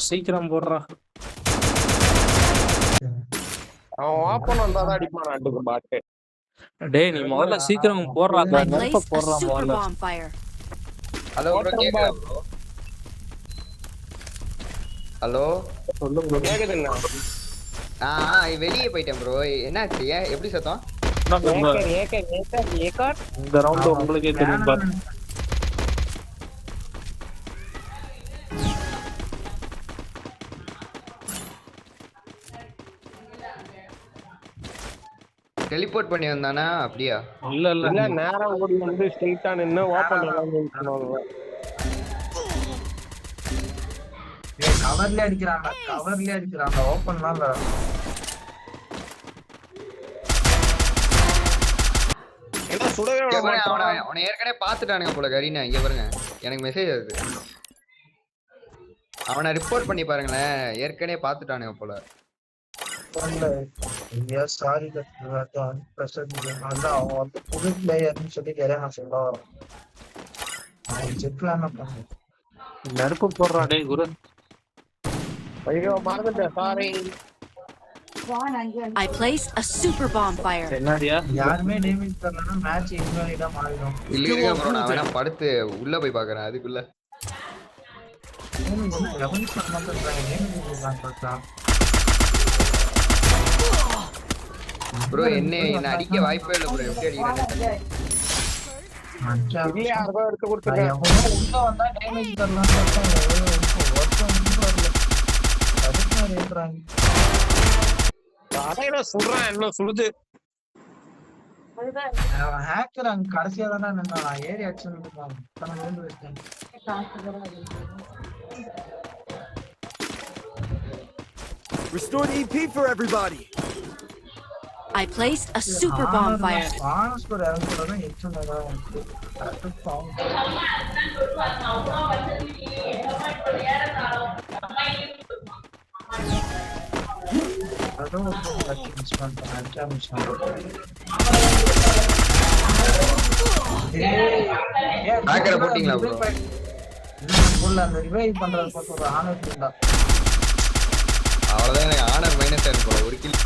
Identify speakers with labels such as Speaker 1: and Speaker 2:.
Speaker 1: சீக்கிரம் போடுறா.
Speaker 2: அவன் ஓப்பன் வந்தாதான் அடிப்பான் நாட்டுக்கு பாட்டு.
Speaker 1: டேய் நீ முதல்ல சீக்கிரம் போடுறா. நெருப்ப போடுறா முதல்ல.
Speaker 3: ஹலோ ப்ரோ கேக்குதா ப்ரோ? ஹலோ
Speaker 1: சொல்லு ப்ரோ.
Speaker 2: கேக்குதுண்ணா.
Speaker 3: வெளியே போயிட்டேன் ப்ரோ. என்னாச்சு? எப்படி சத்தம்?
Speaker 1: இந்த ரவுண்ட் உங்களுக்கே தெரியும் பாரு.
Speaker 3: டெலிபோர்ட் பண்ணி வந்தானா? அப்படியா?
Speaker 1: இல்ல இல்ல
Speaker 2: இல்ல நேரா ஓடி வந்து ஸ்ட்ரைட்டா நின்னு ஓபன் பண்ணாங்க.
Speaker 4: கவர்ல அடிக்கிறாங்க ஓபன்லாம் இல்ல.
Speaker 2: என்ன சுடவே விட மாட்டான்.
Speaker 3: அவனை ஏற்கனவே பாத்துட்டானுங்க போல கரீனா. இங்க பாருங்க எனக்கு மெசேஜ் வருது. அவனை ரிப்போர்ட் பண்ணி பாருங்களேன். ஏற்கனவே பாத்துட்டானுங்க போல.
Speaker 4: சாரி அவன் வந்து புது பிளேயர்னு சொல்லி நான் சொல்ல வரேன்.
Speaker 1: நெருப்பு போடுறா டேய் குரு.
Speaker 2: ஐயோ மறந்துட்டேன் sorry.
Speaker 5: I placed a super bomb fire.
Speaker 1: என்னடியா?
Speaker 4: யாருமே டேமேஜ் பண்ணலனா மேட்ச் இன்வாலிடா மாறிடும்.
Speaker 3: இல்ல ப்ரோ நான் வேணா படுத்து உள்ள போய் பார்க்கறேன். அதுக்குள்ள
Speaker 4: ரெவல்யூஷன் பண்ண பண்றாங்க. டேமேஜ் பண்றாங்க
Speaker 3: ப்ரோ. என்ன அடிக்க வாய்ப்பே இல்ல ப்ரோ. எப்படி அடிக்கிறாங்க?
Speaker 2: இல்ல யாரோ எடுத்து கொடுத்துட்டாங்க.
Speaker 4: உள்ள வந்தா டேமேஜ் தரலாம் பார்த்தா ஒருத்தன் வரல. அதுக்கு ஏத்துறாங்க.
Speaker 2: அதையில சுடுறான். என்ன சுடுது?
Speaker 4: ஹேக்கர் அங்க கடைசியா தானே நான் ஏறி ஆக்ஷன் எடுப்பாங்க. தன வந்து வெச்சேன்.
Speaker 6: Restored EP for everybody.
Speaker 5: I placed a super bomb fire.
Speaker 4: Banu's கூட இறங்குறதா எச்சனடா வந்து. கரெக்ட்டா பாவம். அதோ மிஸ் பண்ணிட்டேன். டேமேஜ்
Speaker 3: ஹேக்கரை போட்டீங்களா ப்ரோ?
Speaker 4: ஃபுல்லா அந்த ரிவைவ் பண்றது பார்த்தா ஆனர் இருந்தா.
Speaker 3: அவ்வளவுதான். எனக்கு ஆனர் -10 போல. ஒரு கில்